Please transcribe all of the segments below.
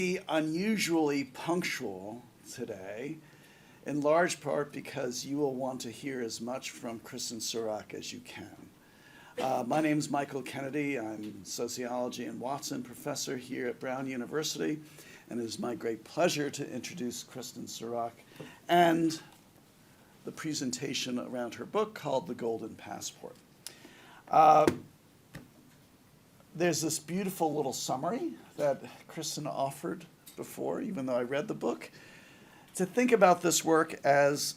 Unusually punctual today, in large part because you will want to hear as much from Kristin Surak as you can. My name is Michael Kennedy. I'm Sociology and Watson professor here at Brown University, and it is my great pleasure to introduce Kristin Surak and the presentation around her book called The Golden Passport. There's this beautiful little summary that Kristin offered before, even though I read the book, to think about this work as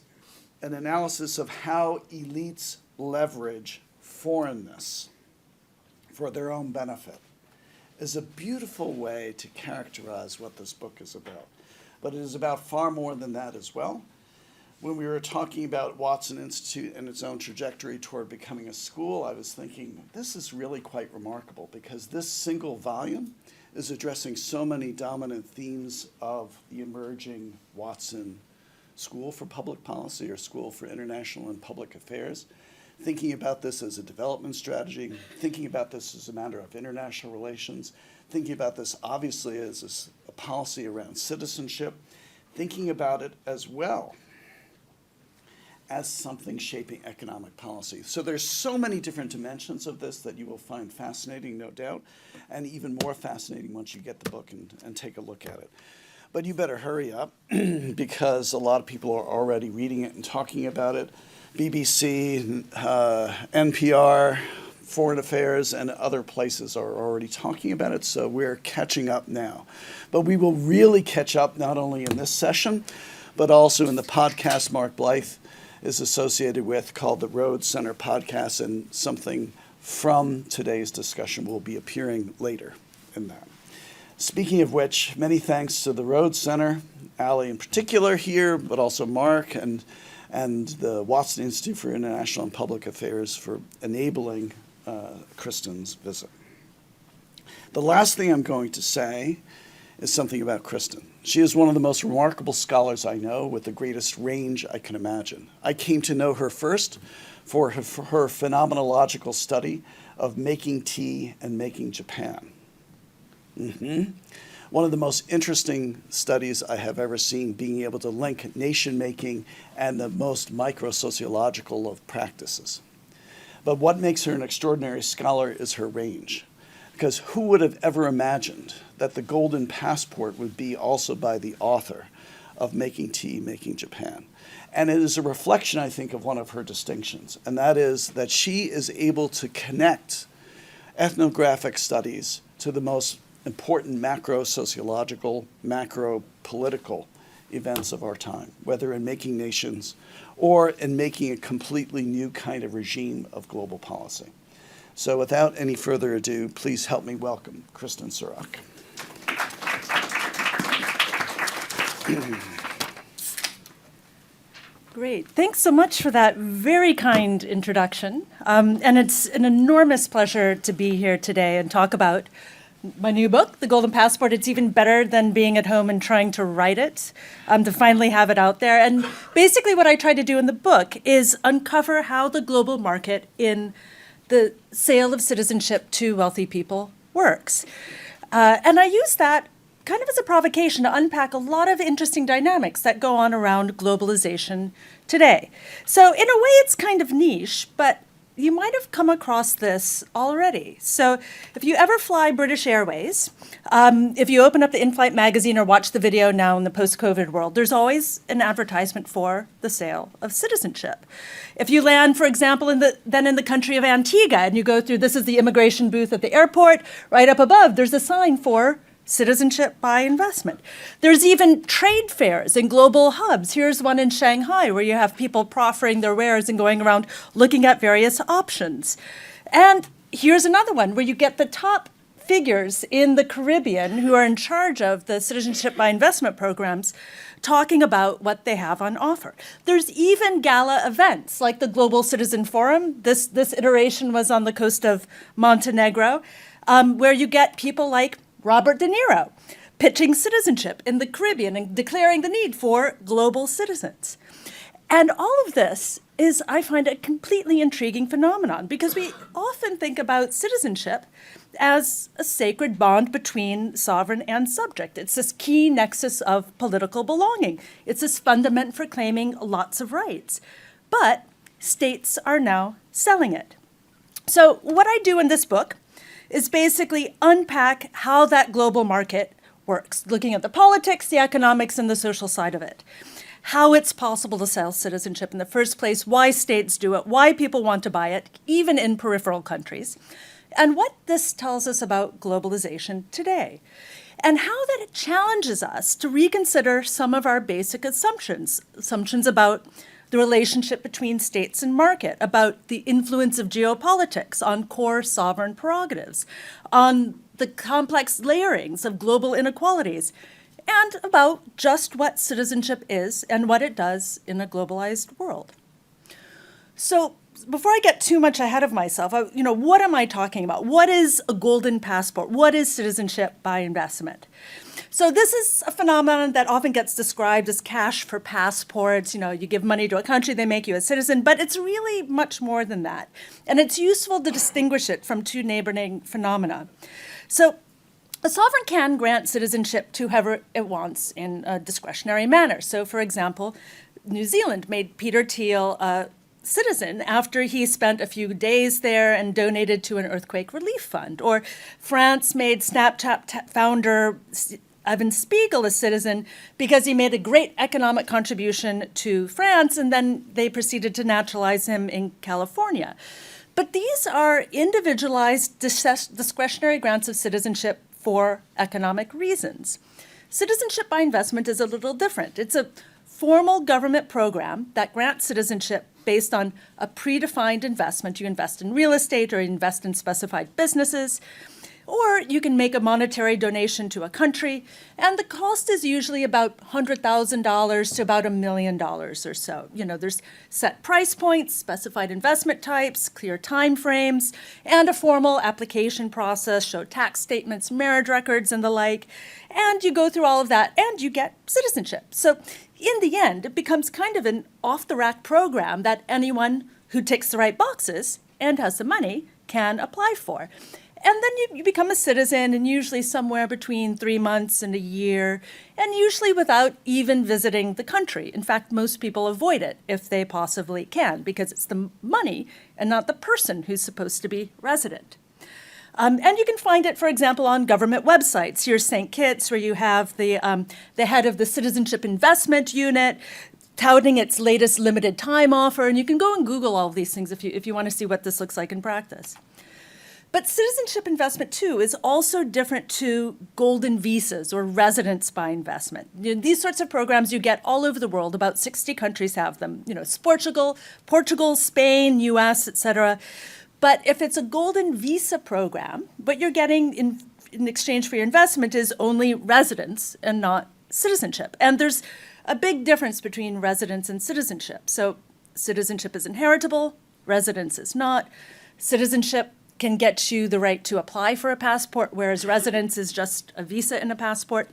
an analysis of how elites leverage foreignness for their own benefit is a beautiful way to characterize what this book is about. But it is about far more than that as well. When we were talking about Watson Institute and its own trajectory toward becoming a school, I was thinking, this is really quite remarkable because this single volume is addressing so many dominant themes of the emerging Watson School for Public Policy or School for International and Public Affairs, thinking about this as a development strategy, thinking about this as a matter of international relations, thinking about this obviously as a policy around citizenship, thinking about it as well as something shaping economic policy. So there's so many different dimensions of this that you will find fascinating, no doubt, and even more fascinating once you get the book and take a look at it. But you better hurry up because a lot of people are already reading it and talking about it. BBC, NPR, Foreign Affairs, and other places are already talking about it, so we're catching up now. But we will really catch up not only in this session, but also in the podcast Mark Blythe is associated with called the Rhodes Center Podcast, and something from today's discussion will be appearing later in that. Speaking of which, many thanks to the Rhodes Center, Ali in particular here, but also Mark and the Watson Institute for International and Public Affairs for enabling Kristin's visit. The last thing I'm going to say is something about Kristin. She is one of the most remarkable scholars I know with the greatest range I can imagine. I came to know her first for her phenomenological study of making tea and making Japan. One of the most interesting studies I have ever seen, being able to link nation making and the most micro-sociological of practices. But what makes her an extraordinary scholar is her range. Because who would have ever imagined that the Golden Passport would be also by the author of Making Tea, Making Japan? And it is a reflection, I think, of one of her distinctions, and that is that she is able to connect ethnographic studies to the most important macro-sociological, macro-political events of our time, whether in making nations or in making a completely new kind of regime of global policy. So without any further ado, please help me welcome Kristin Surak. Great. Thanks so much for that very kind introduction. And it's an enormous pleasure to be here today and talk about my new book, The Golden Passport. It's even better than being at home and trying to write it, to finally have it out there. And basically what I try to do in the book is uncover how the global market in the sale of citizenship to wealthy people works. And I use that kind of as a provocation to unpack a lot of interesting dynamics that go on around globalization today. So in a way, it's kind of niche, but you might have come across this already. So if you ever fly British Airways, if you open up the in-flight magazine or watch the video now in the post-COVID world, there's always an advertisement for the sale of citizenship. If you land, for example, in the country of Antigua and you go through, this is the immigration booth at the airport, right up above, there's a sign for citizenship by investment. There's even trade fairs in global hubs. Here's one in Shanghai where you have people proffering their wares and going around looking at various options. And here's another one where you get the top figures in the Caribbean who are in charge of the citizenship by investment programs talking about what they have on offer. There's even gala events like the Global Citizen Forum. This iteration was on the coast of Montenegro, where you get people like Robert De Niro pitching citizenship in the Caribbean and declaring the need for global citizens. And all of this is, I find, a completely intriguing phenomenon because we often think about citizenship as a sacred bond between sovereign and subject. It's this key nexus of political belonging. It's this fundament for claiming lots of rights. But states are now selling it. So what I do in this book is basically unpack how that global market works, looking at the politics, the economics, and the social side of it. How it's possible to sell citizenship in the first place, why states do it, why people want to buy it, even in peripheral countries, and what this tells us about globalization today, and how that it challenges us to reconsider some of our basic assumptions about the relationship between states and market, about the influence of geopolitics on core sovereign prerogatives, on the complex layerings of global inequalities, and about just what citizenship is and what it does in a globalized world. So before I get too much ahead of myself, what am I talking about? What is a golden passport? What is citizenship by investment? So this is a phenomenon that often gets described as cash for passports. You give money to a country, they make you a citizen, but it's really much more than that. And it's useful to distinguish it from two neighboring phenomena. So a sovereign can grant citizenship to whoever it wants in a discretionary manner. So, for example, New Zealand made Peter Thiel a citizen after he spent a few days there and donated to an earthquake relief fund. Or France made Snapchat founder Evan Spiegel a citizen because he made a great economic contribution to France, and then they proceeded to naturalize him in California. But these are individualized discretionary grants of citizenship for economic reasons. Citizenship by investment is a little different. It's a formal government program that grants citizenship based on a predefined investment. You invest in real estate or you invest in specified businesses, or you can make a monetary donation to a country, and the cost is usually about $100,000 to about $1 million or so. There's set price points, specified investment types, clear time frames, and a formal application process, show tax statements, marriage records, and the like. And you go through all of that, and you get citizenship. So in the end, it becomes kind of an off-the-rack program that anyone who ticks the right boxes and has the money can apply for. And then you become a citizen, and usually somewhere between 3 months and a year, and usually without even visiting the country. In fact, most people avoid it if they possibly can, because it's the money and not the person who's supposed to be resident. And you can find it, for example, on government websites. Here's St. Kitts, where you have the head of the Citizenship Investment Unit touting its latest limited time offer, and you can go and Google all of these things if you want to see what this looks like in practice. But citizenship investment, too, is also different to golden visas or residence by investment. These sorts of programs you get all over the world. About 60 countries have them. It's Portugal, Spain, US, et cetera. But if it's a golden visa program, what you're getting in exchange for your investment is only residence and not citizenship. And there's a big difference between residence and citizenship. So citizenship is inheritable, residence is not. Citizenship can get you the right to apply for a passport, whereas residence is just a visa and a passport.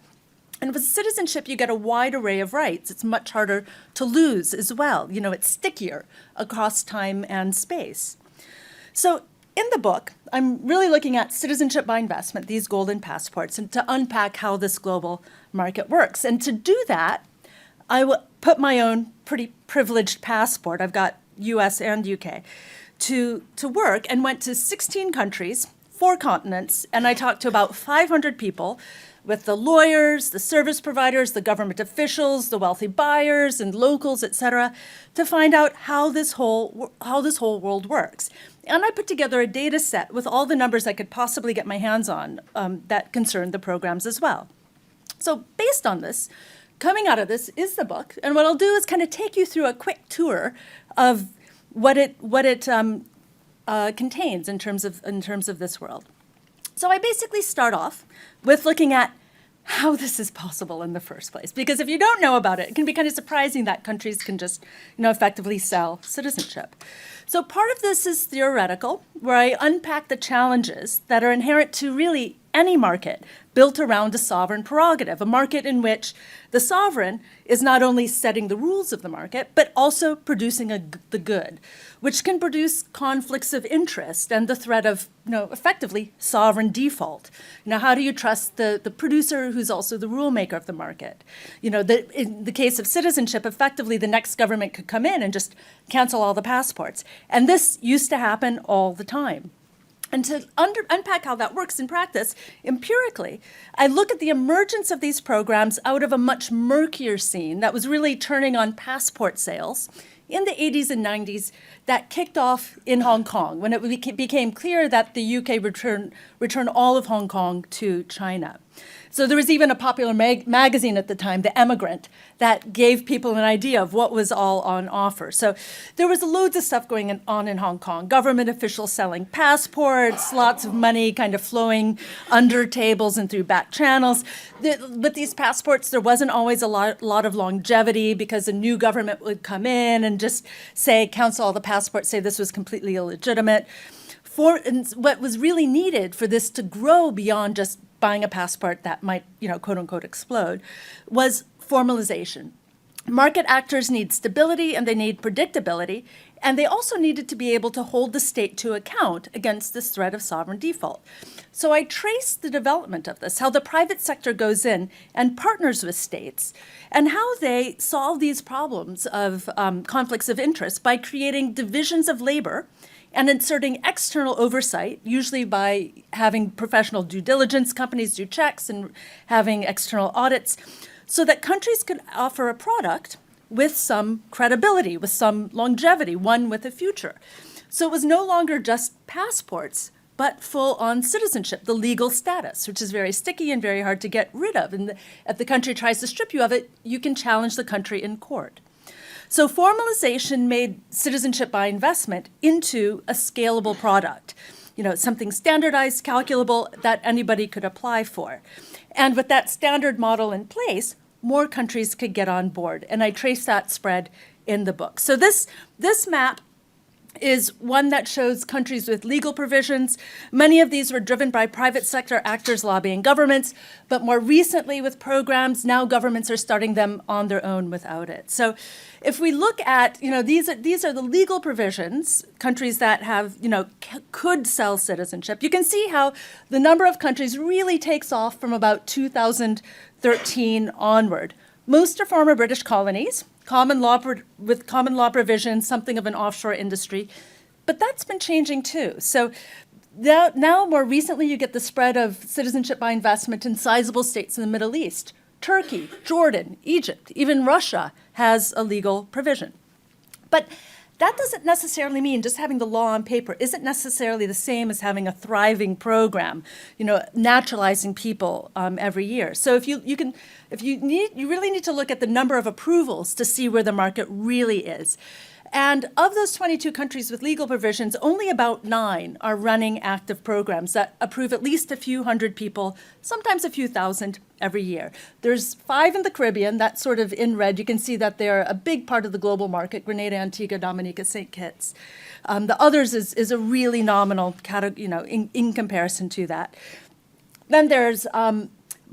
And with citizenship, you get a wide array of rights. It's much harder to lose as well. It's stickier across time and space. So in the book, I'm really looking at citizenship by investment, these golden passports, and to unpack how this global market works. And to do that, I will put my own pretty privileged passport, I've got US and UK, to work, and went to 16 countries, 4 continents, and I talked to about 500 people, with the lawyers, the service providers, the government officials, the wealthy buyers and locals, et cetera, to find out how this whole world works. And I put together a data set with all the numbers I could possibly get my hands on that concerned the programs as well. So based on this, coming out of this is the book, and what I'll do is kind of take you through a quick tour of what it contains in terms of this world. So I basically start off with looking at how this is possible in the first place, because if you don't know about it, it can be kind of surprising that countries can just, effectively sell citizenship. So part of this is theoretical, where I unpack the challenges that are inherent to really any market built around a sovereign prerogative, a market in which the sovereign is not only setting the rules of the market, but also producing the good, which can produce conflicts of interest and the threat of, effectively sovereign default. How do you trust the producer who's also the rule maker of the market? In the case of citizenship, effectively the next government could come in and just cancel all the passports. And this used to happen all the time. And to unpack how that works in practice, empirically, I look at the emergence of these programs out of a much murkier scene that was really turning on passport sales in the 80s and 90s that kicked off in Hong Kong when it became clear that the UK returned all of Hong Kong to China. So there was even a popular magazine at the time, The Emigrant, that gave people an idea of what was all on offer. So there was loads of stuff going on in Hong Kong, government officials selling passports, lots of money kind of flowing under tables and through back channels. With these passports, there wasn't always a lot of longevity because a new government would come in and just cancel all the passports, say this was completely illegitimate. And what was really needed for this to grow beyond just buying a passport that might, quote unquote, explode, was formalization. Market actors need stability and they need predictability, and they also needed to be able to hold the state to account against this threat of sovereign default. So I traced the development of this, how the private sector goes in and partners with states, and how they solve these problems of conflicts of interest by creating divisions of labor and inserting external oversight, usually by having professional due diligence companies do checks and having external audits, so that countries could offer a product with some credibility, with some longevity, one with a future. So it was no longer just passports, but full-on citizenship, the legal status, which is very sticky and very hard to get rid of. And if the country tries to strip you of it, you can challenge the country in court. So formalization made citizenship by investment into a scalable product, something standardized, calculable, that anybody could apply for. And with that standard model in place, more countries could get on board. And I trace that spread in the book. So this map is one that shows countries with legal provisions. Many of these were driven by private sector actors lobbying governments, but more recently with programs, now governments are starting them on their own without it. So if we look at, these are the legal provisions, countries that have, could sell citizenship. You can see how the number of countries really takes off from about 2013 onward. Most are former British colonies, with common law provisions, something of an offshore industry. But that's been changing too. So now more recently, you get the spread of citizenship by investment in sizable states in the Middle East. Turkey, Jordan, Egypt, even Russia has a legal provision. But that doesn't necessarily mean just having the law on paper isn't necessarily the same as having a thriving program, naturalizing people every year. So you really need to look at the number of approvals to see where the market really is. And of those 22 countries with legal provisions, only about 9 are running active programs that approve at least a few hundred people, sometimes a few thousand every year. There's 5 in the Caribbean, that's sort of in red. You can see that they're a big part of the global market, Grenada, Antigua, Dominica, St. Kitts. The others is a really nominal category, in comparison to that. Then there's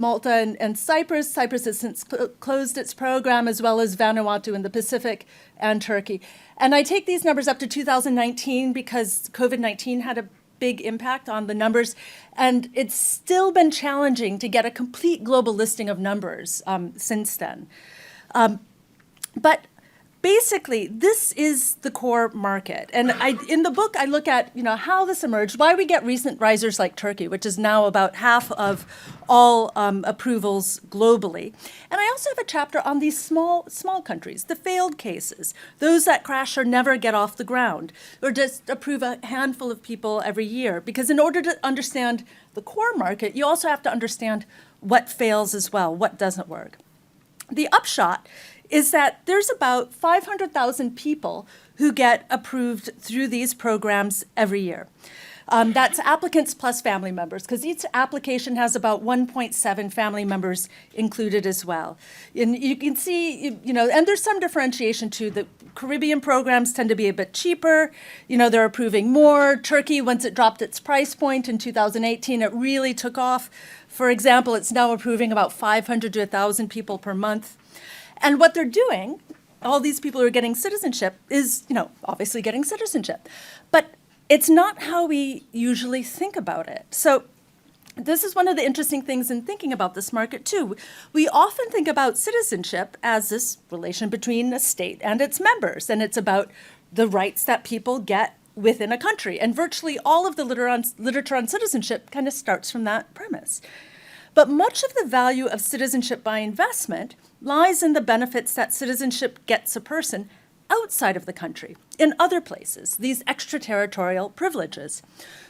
Malta and Cyprus. Cyprus has since closed its program, as well as Vanuatu in the Pacific and Turkey. And I take these numbers up to 2019 because COVID-19 had a big impact on the numbers, and it's still been challenging to get a complete global listing of numbers since then. But basically, this is the core market. And in the book, I look at how this emerged, why we get recent risers like Turkey, which is now about half of all approvals globally. And I also have a chapter on these small countries, the failed cases, those that crash or never get off the ground, or just approve a handful of people every year. Because in order to understand the core market, you also have to understand what fails as well, what doesn't work. The upshot is that there's about 500,000 people who get approved through these programs every year. That's applicants plus family members, because each application has about 1.7 family members included as well. And you can see, and there's some differentiation too. The Caribbean programs tend to be a bit cheaper. They're approving more. Turkey, once it dropped its price point in 2018, it really took off. For example, it's now approving about 500 to 1,000 people per month. And what they're doing, all these people who are getting citizenship, is, obviously getting citizenship. But it's not how we usually think about it. So this is one of the interesting things in thinking about this market, too. We often think about citizenship as this relation between a state and its members, and it's about the rights that people get within a country. And virtually all of the literature on citizenship kind of starts from that premise. But much of the value of citizenship by investment lies in the benefits that citizenship gets a person outside of the country, in other places, these extraterritorial privileges.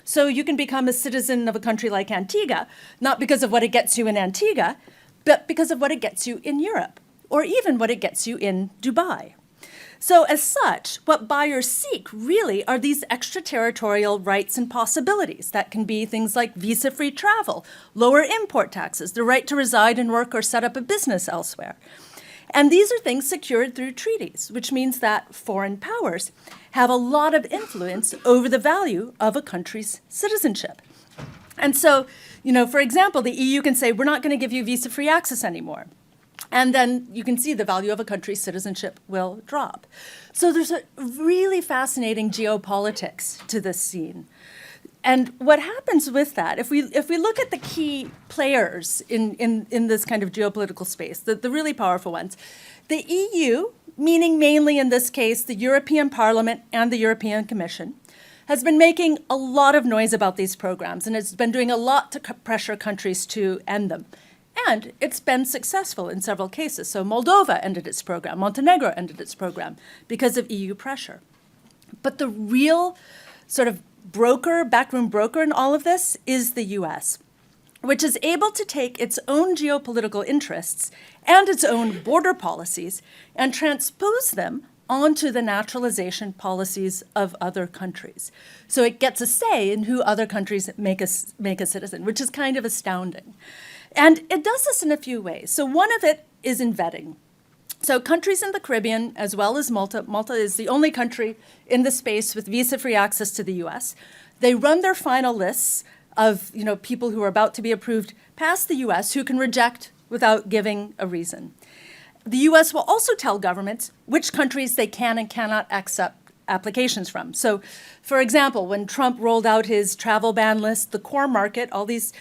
So you can become a citizen of a country like Antigua, not because of what it gets you in Antigua, but because of what it gets you in Europe, or even what it gets you in Dubai. So as such, what buyers seek really are these extraterritorial rights and possibilities. That can be things like visa-free travel, lower import taxes, the right to reside and work or set up a business elsewhere. And these are things secured through treaties, which means that foreign powers have a lot of influence over the value of a country's citizenship. And so, for example, the EU can say, we're not going to give you visa-free access anymore. And then you can see the value of a country's citizenship will drop. So there's a really fascinating geopolitics to this scene. And what happens with that, if we look at the key players in this kind of geopolitical space, the really powerful ones, the EU, meaning mainly in this case the European Parliament and the European Commission, has been making a lot of noise about these programs, and it's been doing a lot to pressure countries to end them. And it's been successful in several cases. So Moldova ended its program, Montenegro ended its program because of EU pressure. But the real sort of backroom broker in all of this is the US, which is able to take its own geopolitical interests and its own border policies and transpose them onto the naturalization policies of other countries. So it gets a say in who other countries make a citizen, which is kind of astounding. And it does this in a few ways. So one of it is in vetting. So countries in the Caribbean, as well as Malta is the only country in the space with visa-free access to the US. They run their final lists of people who are about to be approved past the US who can reject without giving a reason. The US will also tell governments which countries they can and cannot accept applications from. So, for example, when Trump rolled out his travel ban list, the core market, all these,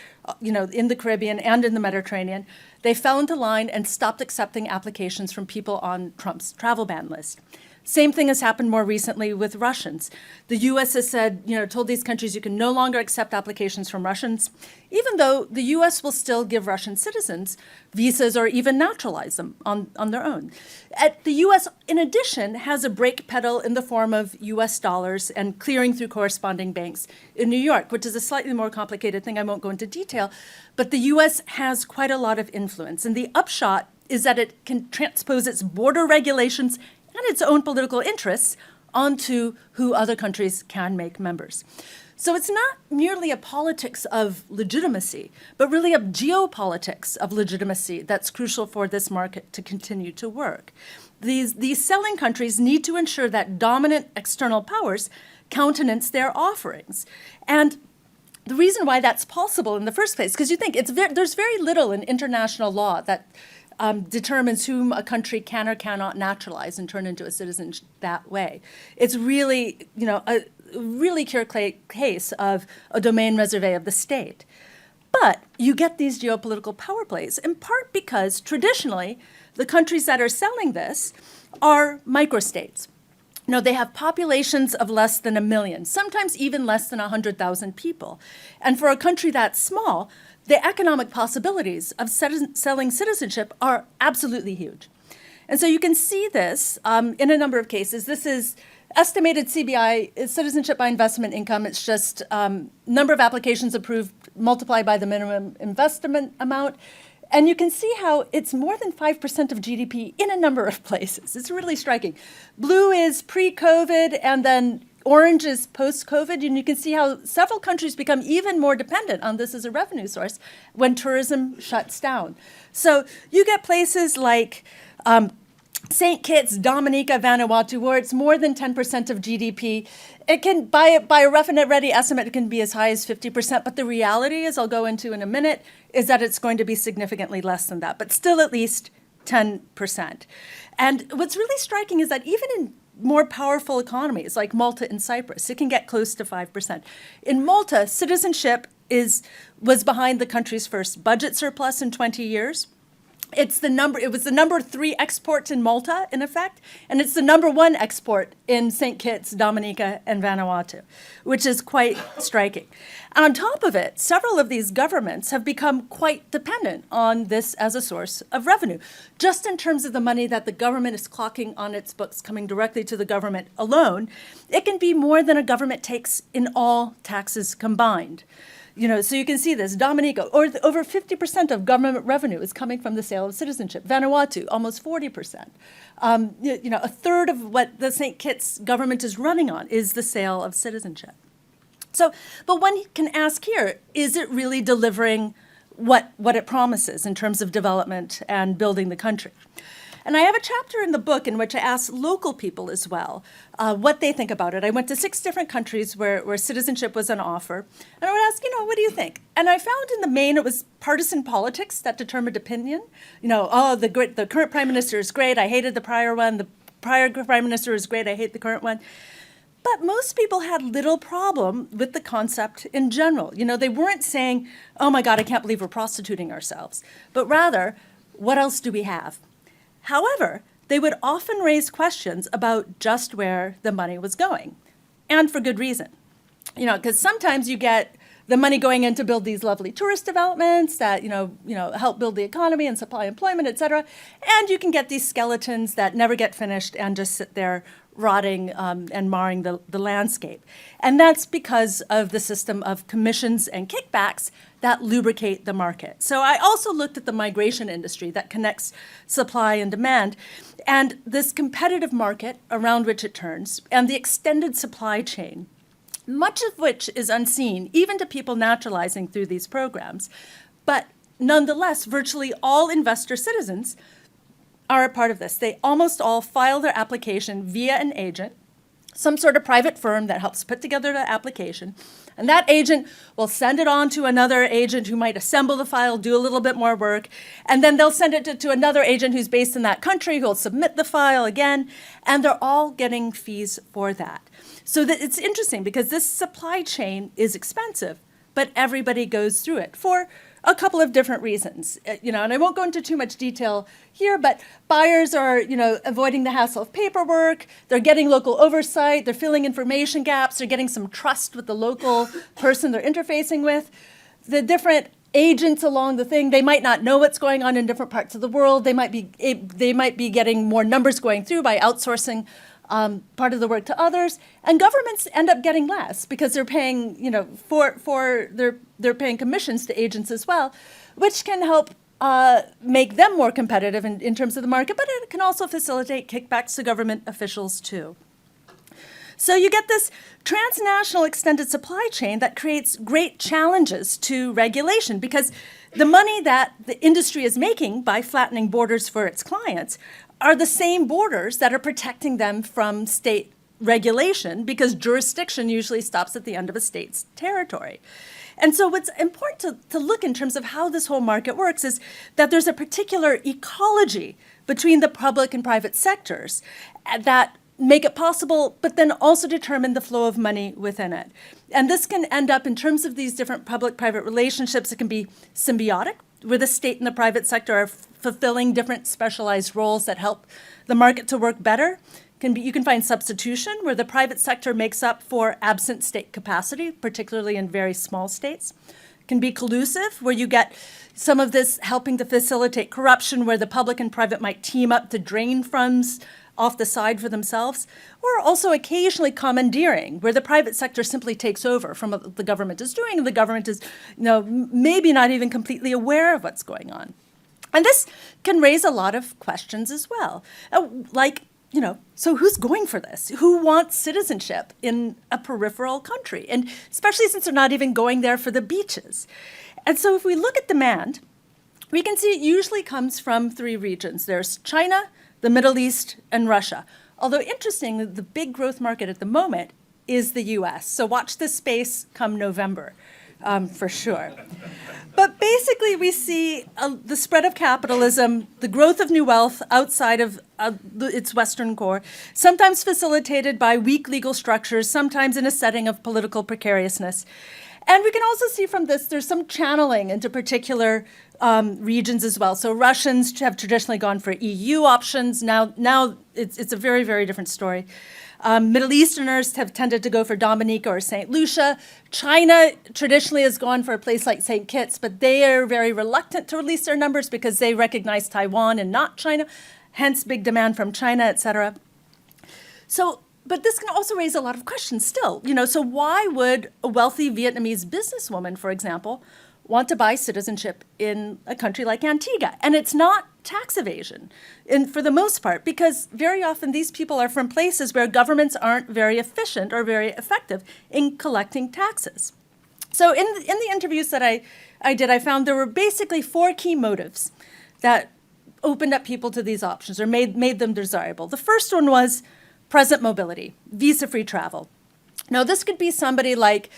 in the Caribbean and in the Mediterranean, they fell into line and stopped accepting applications from people on Trump's travel ban list. Same thing has happened more recently with Russians. The US has said, told these countries you can no longer accept applications from Russians, even though the US will still give Russian citizens visas or even naturalize them on their own. The US, in addition, has a brake pedal in the form of US dollars and clearing through corresponding banks in New York, which is a slightly more complicated thing. I won't go into detail, but the US has quite a lot of influence. And the upshot is that it can transpose its border regulations and its own political interests onto who other countries can make members. So it's not merely a politics of legitimacy, but really a geopolitics of legitimacy that's crucial for this market to continue to work. These selling countries need to ensure that dominant external powers countenance their offerings. And the reason why that's possible in the first place, because you think there's very little in international law that determines whom a country can or cannot naturalize and turn into a citizen that way. It's really, a really clear case of a domain reservé of the state. But you get these geopolitical power plays, in part because traditionally, the countries that are selling this are microstates. They have populations of less than 1 million, sometimes even less than 100,000 people. And for a country that small, the economic possibilities of selling citizenship are absolutely huge. And so you can see this in a number of cases. This is estimated CBI, citizenship by investment income. It's just number of applications approved multiplied by the minimum investment amount. And you can see how it's more than 5% of GDP in a number of places. It's really striking. Blue is pre-COVID, and then orange is post-COVID, and you can see how several countries become even more dependent on this as a revenue source when tourism shuts down. So you get places like St. Kitts, Dominica, Vanuatu, where it's more than 10% of GDP. It can, by a rough and ready estimate, it can be as high as 50%, but the reality, as I'll go into in a minute, is that it's going to be significantly less than that, but still at least 10%. And what's really striking is that even in more powerful economies like Malta and Cyprus, it can get close to 5%. In Malta, citizenship was behind the country's first budget surplus in 20 years. It was the number 3 export in Malta, in effect, and it's the number 1 export in St. Kitts, Dominica, and Vanuatu, which is quite striking. And on top of it, several of these governments have become quite dependent on this as a source of revenue. Just in terms of the money that the government is clocking on its books coming directly to the government alone, it can be more than a government takes in all taxes combined. So you can see this. Dominica, over 50% of government revenue is coming from the sale of citizenship. Vanuatu, almost 40%. A third of what the St. Kitts government is running on is the sale of citizenship. So, but one can ask here, is it really delivering what it promises in terms of development and building the country? And I have a chapter in the book in which I ask local people as well what they think about it. I went to 6 different countries where citizenship was on offer. And I would ask, what do you think? And I found in the main it was partisan politics that determined opinion. The current prime minister is great. I hated the prior one. The prior prime minister is great. I hate the current one. But most people had little problem with the concept in general. They weren't saying, oh my God, I can't believe we're prostituting ourselves. But rather, what else do we have? However, they would often raise questions about just where the money was going, and for good reason. Because sometimes you get the money going in to build these lovely tourist developments that help build the economy and supply employment, et cetera, and you can get these skeletons that never get finished and just sit there rotting and marring the landscape. And that's because of the system of commissions and kickbacks that lubricate the market. So I also looked at the migration industry that connects supply and demand, and this competitive market around which it turns, and the extended supply chain, much of which is unseen, even to people naturalizing through these programs. But nonetheless, virtually all investor citizens are a part of this. They almost all file their application via an agent, some sort of private firm that helps put together the application. And that agent will send it on to another agent who might assemble the file, do a little bit more work, and then they'll send it to another agent who's based in that country who'll submit the file again, and they're all getting fees for that. So that it's interesting because this supply chain is expensive, but everybody goes through it for a couple of different reasons. And I won't go into too much detail here, but buyers are, avoiding the hassle of paperwork, they're getting local oversight, they're filling information gaps, they're getting some trust with the local person they're interfacing with. The different agents along the thing, they might not know what's going on in different parts of the world. They might be getting more numbers going through by outsourcing part of the work to others, and governments end up getting less because they're paying, they're paying commissions to agents as well, which can help make them more competitive in terms of the market, but it can also facilitate kickbacks to government officials too. So you get this transnational extended supply chain that creates great challenges to regulation because the money that the industry is making by flattening borders for its clients are the same borders that are protecting them from state regulation because jurisdiction usually stops at the end of a state's territory. And so what's important to look in terms of how this whole market works is that there's a particular ecology between the public and private sectors that make it possible, but then also determine the flow of money within it. And this can end up, in terms of these different public-private relationships, it can be symbiotic, where the state and the private sector are fulfilling different specialized roles that help the market to work better. You can find substitution, where the private sector makes up for absent state capacity, particularly in very small states. It can be collusive, where you get some of this helping to facilitate corruption, where the public and private might team up to drain funds off the side for themselves, or also occasionally commandeering, where the private sector simply takes over from what the government is doing, and the government is, maybe not even completely aware of what's going on. And this can raise a lot of questions as well, like so who's going for this? Who wants citizenship in a peripheral country? And especially since they're not even going there for the beaches. And so if we look at demand, we can see it usually comes from three regions. There's China, the Middle East, and Russia. Although interestingly, the big growth market at the moment is the US. So watch this space come November, for sure. But basically, we see the spread of capitalism, the growth of new wealth outside of its Western core, sometimes facilitated by weak legal structures, sometimes in a setting of political precariousness. And we can also see from this, there's some channeling into particular regions as well. So Russians have traditionally gone for EU options. Now it's a very, very different story. Middle Easterners have tended to go for Dominica or St. Lucia. China traditionally has gone for a place like St. Kitts, but they are very reluctant to release their numbers because they recognize Taiwan and not China, hence big demand from China, et cetera. So, but this can also raise a lot of questions still. So why would a wealthy Vietnamese businesswoman, for example, want to buy citizenship in a country like Antigua? And it's not tax evasion, for the most part, because very often these people are from places where governments aren't very efficient or very effective in collecting taxes. So in the interviews that I did, I found there were basically four key motives that opened up people to these options or made them desirable. The first one was present mobility, visa-free travel. Now, this could be somebody like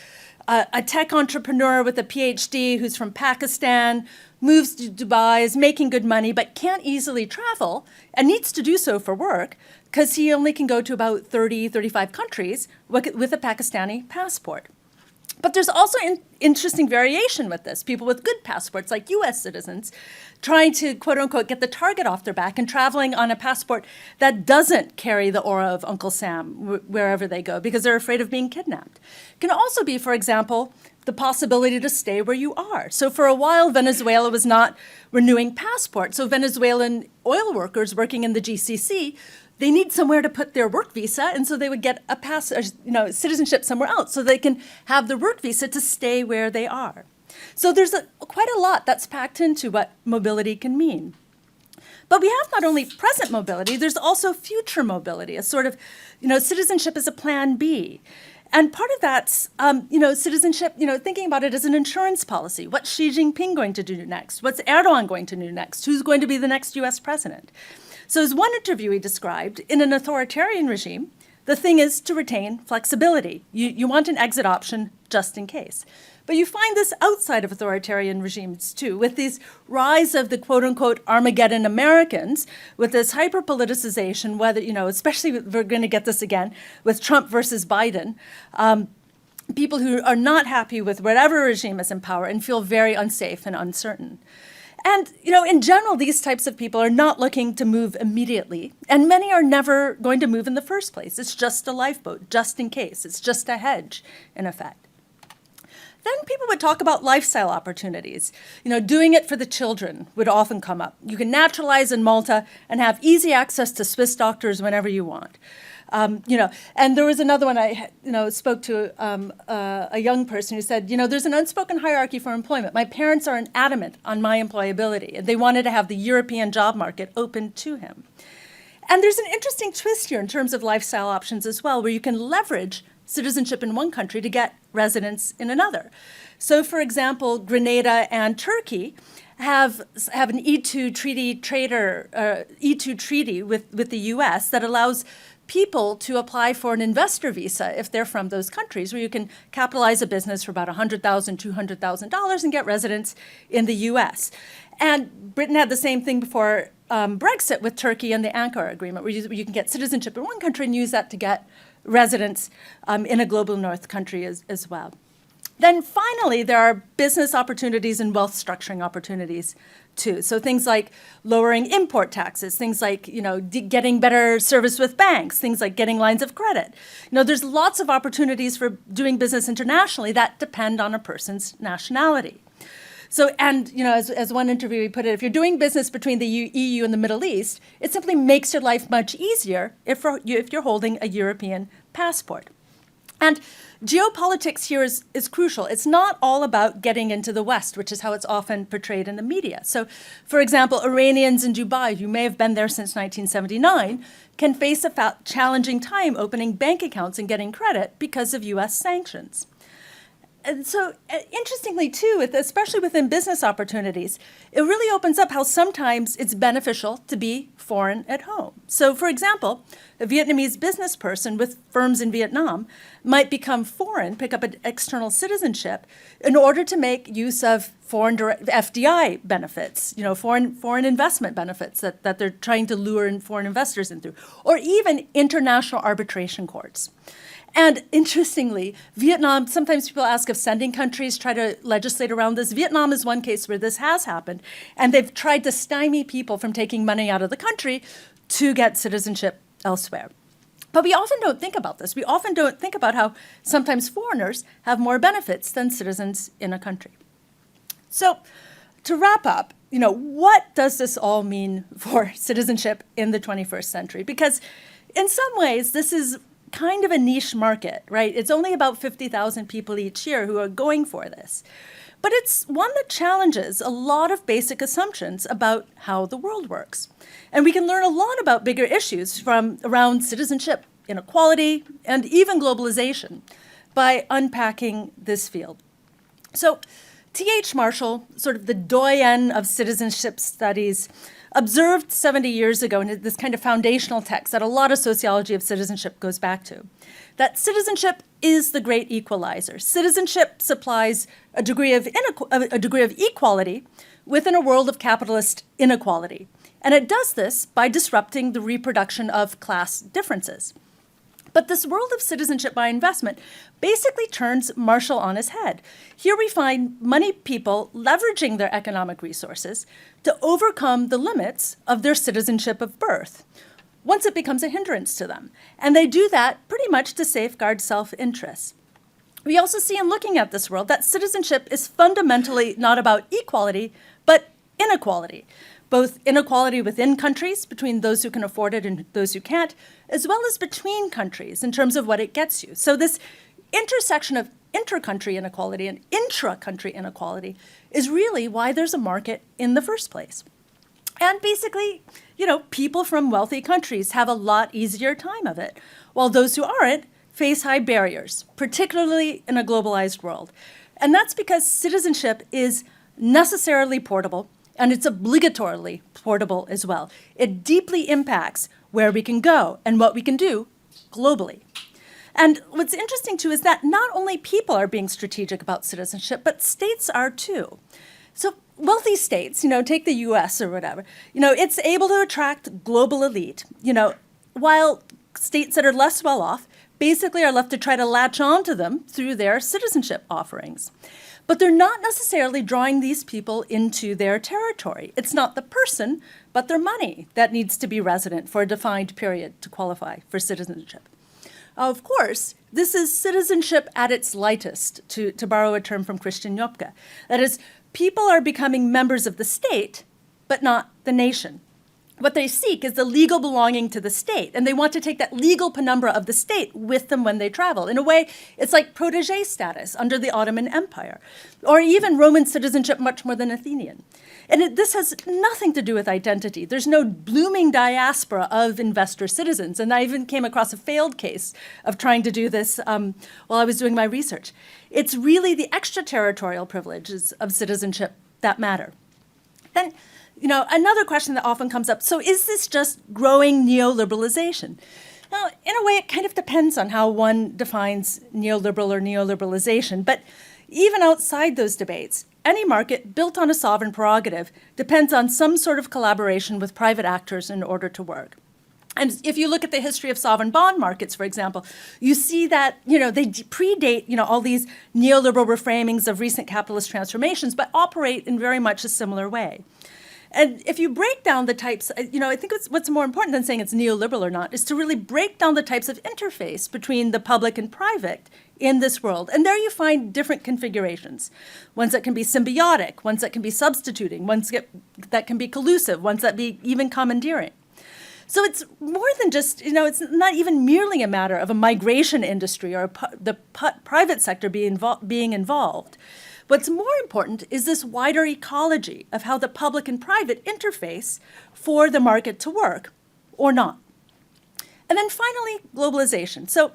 a tech entrepreneur with a PhD who's from Pakistan, moves to Dubai, is making good money, but can't easily travel and needs to do so for work because he only can go to about 30, 35 countries with a Pakistani passport. But there's also interesting variation with this. People with good passports, like US citizens, trying to, quote unquote, get the target off their back and traveling on a passport that doesn't carry the aura of Uncle Sam wherever they go because they're afraid of being kidnapped. It can also be, for example, the possibility to stay where you are. So for a while, Venezuela was not renewing passports. So Venezuelan oil workers working in the GCC, they need somewhere to put their work visa, and so they would get a citizenship somewhere else so they can have the work visa to stay where they are. So there's quite a lot that's packed into what mobility can mean. But we have not only present mobility, there's also future mobility, a sort of, citizenship is a plan B. And part of that's, citizenship, thinking about it as an insurance policy. What's Xi Jinping going to do next? What's Erdogan going to do next? Who's going to be the next US president? So as one interviewee described, in an authoritarian regime, the thing is to retain flexibility. You want an exit option just in case. But you find this outside of authoritarian regimes too, with this rise of the quote-unquote Armageddon Americans, with this hyper-politicization, whether, especially we're going to get this again with Trump versus Biden, people who are not happy with whatever regime is in power and feel very unsafe and uncertain. And, in general, these types of people are not looking to move immediately, and many are never going to move in the first place. It's just a lifeboat, just in case. It's just a hedge, in effect. Then people would talk about lifestyle opportunities. Doing it for the children would often come up. You can naturalize in Malta and have easy access to Swiss doctors whenever you want. And there was another one I spoke to a young person who said, there's an unspoken hierarchy for employment. My parents are adamant on my employability, and they wanted to have the European job market open to him. And there's an interesting twist here in terms of lifestyle options as well, where you can leverage citizenship in one country to get residence in another. So, for example, Grenada and Turkey have an E2 treaty with the U.S. that allows people to apply for an investor visa if they're from those countries, where you can capitalize a business for about $100,000, $200,000 and get residence in the U.S. And Britain had the same thing before Brexit with Turkey and the Ankara Agreement, where you can get citizenship in one country and use that to get residence in a global north country as well. Then finally, there are business opportunities and wealth structuring opportunities too. So things like lowering import taxes, things like, getting better service with banks, things like getting lines of credit. There's lots of opportunities for doing business internationally that depend on a person's nationality. So, and, as one interviewee put it, if you're doing business between the EU and the Middle East, it simply makes your life much easier if you're holding a European passport. And geopolitics here is crucial. It's not all about getting into the West, which is how it's often portrayed in the media. So, for example, Iranians in Dubai, who may have been there since 1979, can face a challenging time opening bank accounts and getting credit because of US sanctions. And so, interestingly, too, especially within business opportunities, it really opens up how sometimes it's beneficial to be foreign at home. So, for example, a Vietnamese business person with firms in Vietnam might become foreign, pick up an external citizenship, in order to make use of foreign FDI benefits, foreign investment benefits that they're trying to lure in foreign investors into, or even international arbitration courts. And interestingly, Vietnam, sometimes people ask if sending countries try to legislate around this. Vietnam is one case where this has happened, and they've tried to stymie people from taking money out of the country to get citizenship elsewhere. But we often don't think about this. We often don't think about how sometimes foreigners have more benefits than citizens in a country. So to wrap up, what does this all mean for citizenship in the 21st century? Because in some ways, this is kind of a niche market, right? It's only about 50,000 people each year who are going for this. But it's one that challenges a lot of basic assumptions about how the world works. And we can learn a lot about bigger issues from around citizenship, inequality, and even globalization by unpacking this field. So T.H. Marshall, sort of the doyen of citizenship studies, observed 70 years ago in this kind of foundational text that a lot of sociology of citizenship goes back to, that citizenship is the great equalizer. Citizenship supplies a degree of equality within a world of capitalist inequality. And it does this by disrupting the reproduction of class differences. But this world of citizenship by investment basically turns Marshall on his head. Here we find money people leveraging their economic resources to overcome the limits of their citizenship of birth, once it becomes a hindrance to them. And they do that pretty much to safeguard self-interest. We also see in looking at this world that citizenship is fundamentally not about equality, but inequality. Both inequality within countries, between those who can afford it and those who can't, as well as between countries in terms of what it gets you. So this intersection of inter-country inequality and intra-country inequality is really why there's a market in the first place. And basically, people from wealthy countries have a lot easier time of it, while those who aren't face high barriers, particularly in a globalized world. And that's because citizenship is necessarily portable, and it's obligatorily portable as well. It deeply impacts where we can go and what we can do globally. And what's interesting, too, is that not only people are being strategic about citizenship, but states are, too. So wealthy states, take the US or whatever, it's able to attract global elite, while states that are less well off basically are left to try to latch on to them through their citizenship offerings. But they're not necessarily drawing these people into their territory. It's not the person, but their money that needs to be resident for a defined period to qualify for citizenship. Of course, this is citizenship at its lightest, to borrow a term from Christian Surak. That is, people are becoming members of the state, but not the nation. What they seek is the legal belonging to the state, and they want to take that legal penumbra of the state with them when they travel. In a way, it's like protege status under the Ottoman Empire, or even Roman citizenship much more than Athenian. And this has nothing to do with identity. There's no blooming diaspora of investor citizens, and I even came across a failed case of trying to do this while I was doing my research. It's really the extraterritorial privileges of citizenship that matter. Then, another question that often comes up, so is this just growing neoliberalization? Now, in a way, it kind of depends on how one defines neoliberal or neoliberalization, but even outside those debates, any market built on a sovereign prerogative depends on some sort of collaboration with private actors in order to work. And if you look at the history of sovereign bond markets, for example, you see that, they predate, all these neoliberal reframings of recent capitalist transformations, but operate in very much a similar way. And if you break down the types, I think what's more important than saying it's neoliberal or not is to really break down the types of interface between the public and private in this world. And there you find different configurations, ones that can be symbiotic, ones that can be substituting, ones that can be collusive, ones that be even commandeering. So it's more than just, it's not even merely a matter of a migration industry or the private sector being involved. What's more important is this wider ecology of how the public and private interface for the market to work, or not. And then finally, globalization. So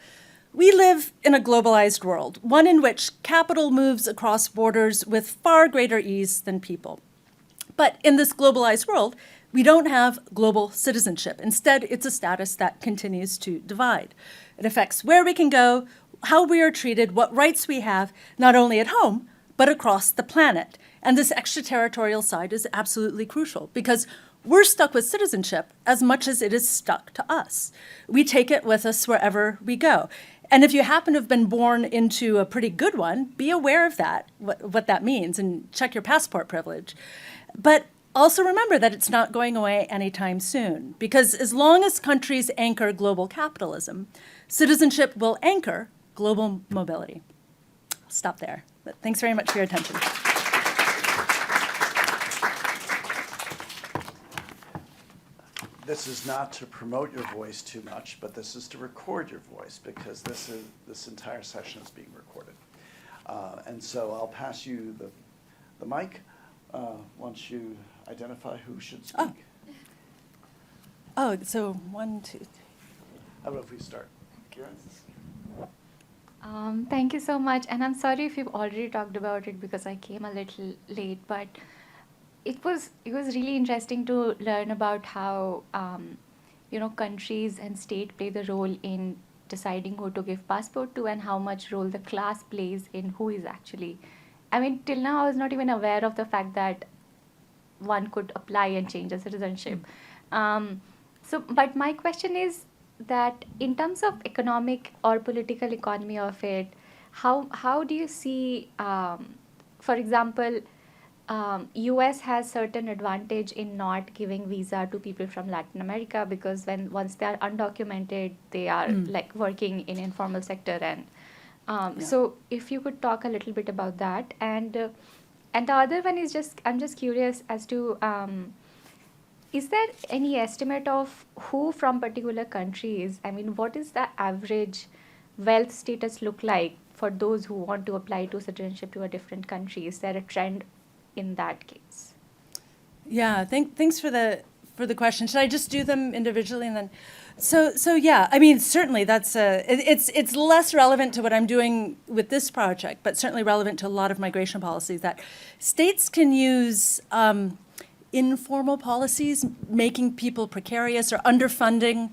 we live in a globalized world, one in which capital moves across borders with far greater ease than people. But in this globalized world, we don't have global citizenship. Instead, it's a status that continues to divide. It affects where we can go, how we are treated, what rights we have, not only at home, but across the planet. And this extraterritorial side is absolutely crucial because we're stuck with citizenship as much as it is stuck to us. We take it with us wherever we go. And if you happen to have been born into a pretty good one, be aware of that, what that means, and check your passport privilege. But also remember that it's not going away anytime soon, because as long as countries anchor global capitalism, citizenship will anchor global mobility. I'll stop there. But thanks very much for your attention. This is not to promote your voice too much, but this is to record your voice because this entire session is being recorded. And so I'll pass you the mic once you identify who should speak. Oh, so 1, 2, 3. How about if we start? Kieran? Thank you so much. And I'm sorry if you've already talked about it because I came a little late, but it was really interesting to learn about how countries and state play the role in deciding who to give passport to and how much role the class plays in who is actually. I mean, till now I was not even aware of the fact that one could apply and change a citizenship. But my question is that in terms of economic or political economy of it, how do you see, for example, US has certain advantage in not giving visa to people from Latin America because once they are undocumented, they are like working in informal sector So if you could talk a little bit about that, and the other one is I'm just curious as to is there any estimate of who from particular countries? I mean, what is the average wealth status look like for those who want to apply to citizenship to a different country? Is there a trend in that case? Yeah, thanks for the question. Should I just do them individually and then? So yeah, I mean, certainly that's it's less relevant to what I'm doing with this project, but certainly relevant to a lot of migration policies that states can use informal policies, making people precarious or underfunding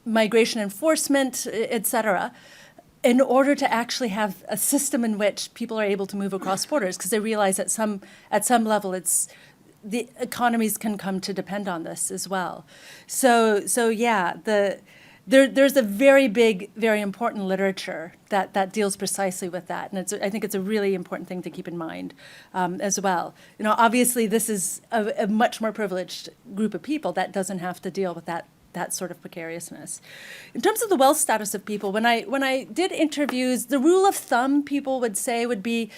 migration enforcement, et cetera, in order to actually have a system in which people are able to move across borders, because they realize at some level the economies can come to depend on this as well. So yeah, there's a very big, very important literature that deals precisely with that, and I think it's a really important thing to keep in mind as well. Obviously, this is a much more privileged group of people that doesn't have to deal with that sort of precariousness. In terms of the wealth status of people, when I did interviews, the rule of thumb people would say would be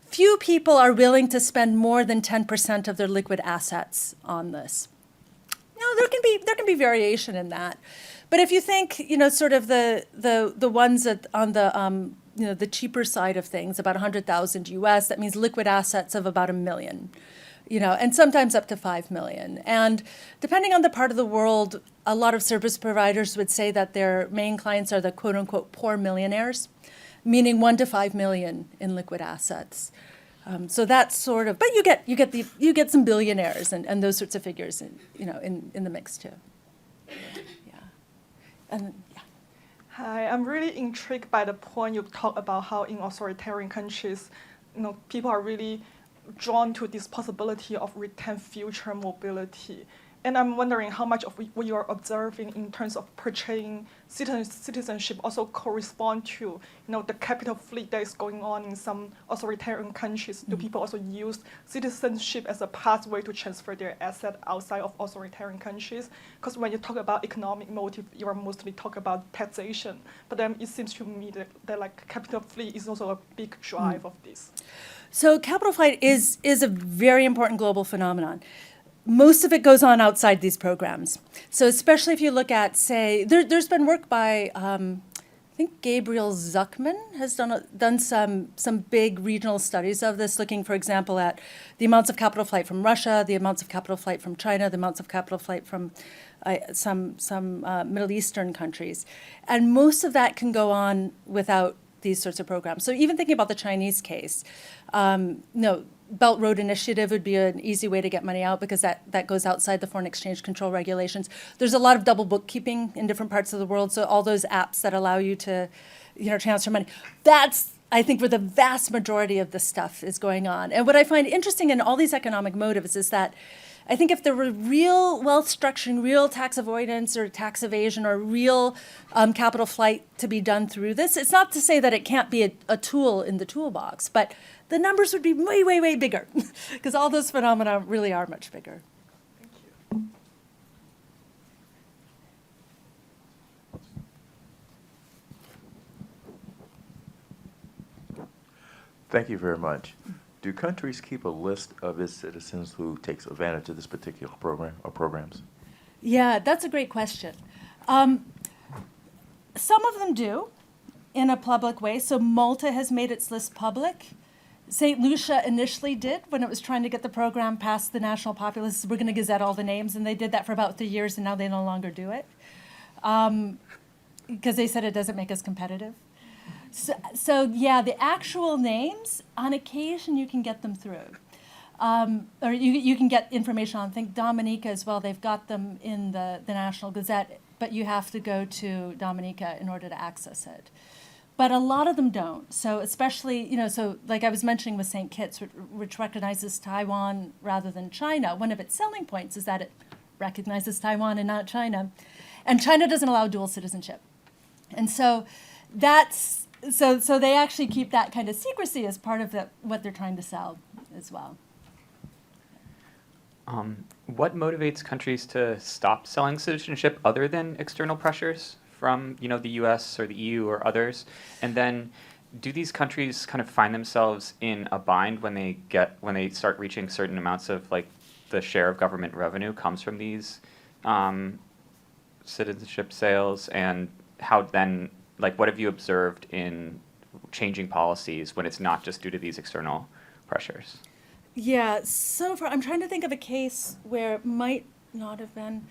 few people are willing to spend more than 10% of their liquid assets on this. There can be variation in that, but if you think sort of the ones that on the the cheaper side of things, about 100,000 US, that means liquid assets of about $1 million. And sometimes up to 5 million. And depending on the part of the world, a lot of service providers would say that their main clients are the quote unquote poor millionaires, meaning 1 to 5 million in liquid assets. So that's sort of, but you get some billionaires and those sorts of figures in the mix too. Yeah. And yeah. Hi, I'm really intrigued by the point you talk about how in authoritarian countries, people are really drawn to this possibility of retain future mobility. And I'm wondering how much of what you are observing in terms of portraying citizenship also correspond to the capital fleet that is going on in some authoritarian countries. Do people also use citizenship as a pathway to transfer their asset outside of authoritarian countries? Because when you talk about economic motive, you are mostly talk about taxation. But then it seems to me that like capital fleet is also a big drive of this. So capital flight is a very important global phenomenon. most of it goes on outside these programs. So especially if you look at, say, there's been work by, I think Gabriel Zuckman has done some big regional studies of this, looking, for example, at the amounts of capital flight from Russia, the amounts of capital flight from China, the amounts of capital flight from some Middle Eastern countries. And most of that can go on without these sorts of programs. So even thinking about the Chinese case, Belt Road Initiative would be an easy way to get money out because that goes outside the foreign exchange control regulations. There's a lot of double bookkeeping in different parts of the world, so all those apps that allow you to, transfer money. That's, I think, where the vast majority of this stuff is going on. And what I find interesting in all these economic motives is that I think if there were real wealth structuring, real tax avoidance or tax evasion or real capital flight to be done through this, it's not to say that it can't be a tool in the toolbox, but the numbers would be way, way, way bigger because all those phenomena really are much bigger. Thank you. Thank you very much. Do countries keep a list of its citizens who takes advantage of this particular program or programs? Yeah, that's a great question. Some of them do in a public way. So Malta has made its list public. St. Lucia initially did when it was trying to get the program past the national populace. We're going to gazette all the names, and they did that for about 3 years, and now they no longer do it because they said it doesn't make us competitive. So yeah, the actual names, on occasion, you can get them through. Or you can get information on, I think, Dominica as well. They've got them in the National Gazette, but you have to go to Dominica in order to access it. But a lot of them don't. So especially, so like I was mentioning with St. Kitts, which recognizes Taiwan rather than China, one of its selling points is that it recognizes Taiwan and not China. And China doesn't allow dual citizenship. And so so they actually keep that kind of secrecy as part of what they're trying to sell as well. What motivates countries to stop selling citizenship other than external pressures from, the U.S. or the EU or others? And then, do these countries kind of find themselves in a bind when they start reaching certain amounts of the share of government revenue comes from these citizenship sales? And how then, what have you observed in changing policies when it's not just due to these external pressures? Yeah, so far I'm trying to think of a case where it might not have been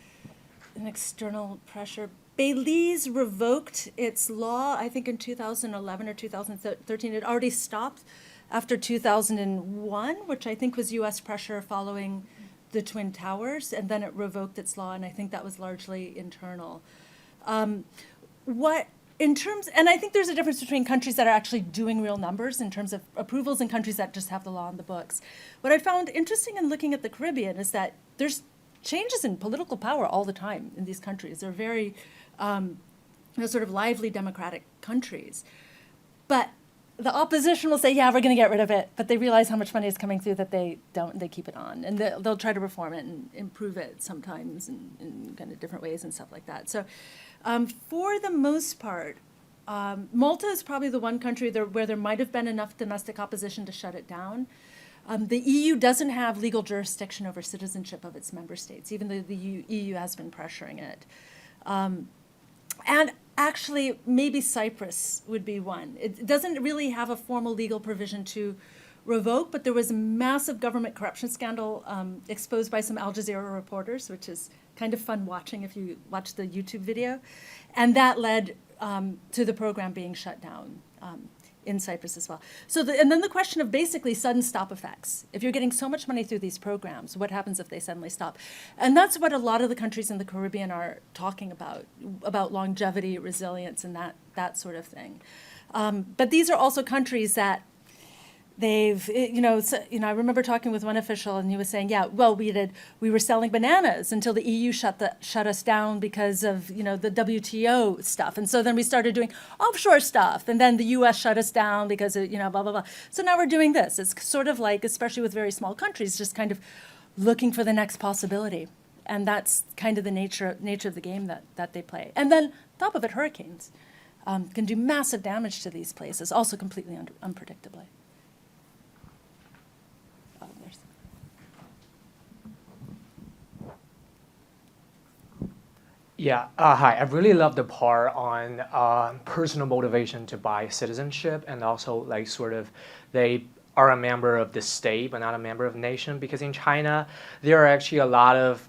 an external pressure. Belize revoked its law, I think in 2011 or 2013. It already stopped after 2001, which I think was U.S. pressure following the Twin Towers, and then it revoked its law, and I think that was largely internal. And I think there's a difference between countries that are actually doing real numbers in terms of approvals and countries that just have the law on the books. What I found interesting in looking at the Caribbean is that there's changes in political power all the time in these countries. They're very sort of lively democratic countries. But the opposition will say, yeah, we're going to get rid of it, but they realize how much money is coming through that they keep it on. And they'll try to reform it and improve it sometimes in kind of different ways and stuff like that. So for the most part, Malta is probably the one country where there might have been enough domestic opposition to shut it down. The EU doesn't have legal jurisdiction over citizenship of its member states, even though the EU has been pressuring it. And actually, maybe Cyprus would be one. It doesn't really have a formal legal provision to revoke, but there was a massive government corruption scandal exposed by some Al Jazeera reporters, which is kind of fun watching if you watch the YouTube video. And that led to the program being shut down in Cyprus as well. And then the question of basically sudden stop effects. If you're getting so much money through these programs, what happens if they suddenly stop? And that's what a lot of the countries in the Caribbean are talking about longevity, resilience, and that sort of thing. But these are also countries that I remember talking with one official, and he was saying, yeah, well, we were selling bananas until the EU shut us down because of, the WTO stuff. And so then we started doing offshore stuff, and then the US shut us down because of, blah, blah, blah. So now we're doing this. It's sort of like, especially with very small countries, just kind of looking for the next possibility. And that's kind of the nature of the game that they play. And then, top of it, hurricanes can do massive damage to these places, also completely unpredictably. Yeah, hi. I really love the part on personal motivation to buy citizenship, and also like sort of they are a member of the state but not a member of the nation, because in China there are actually a lot of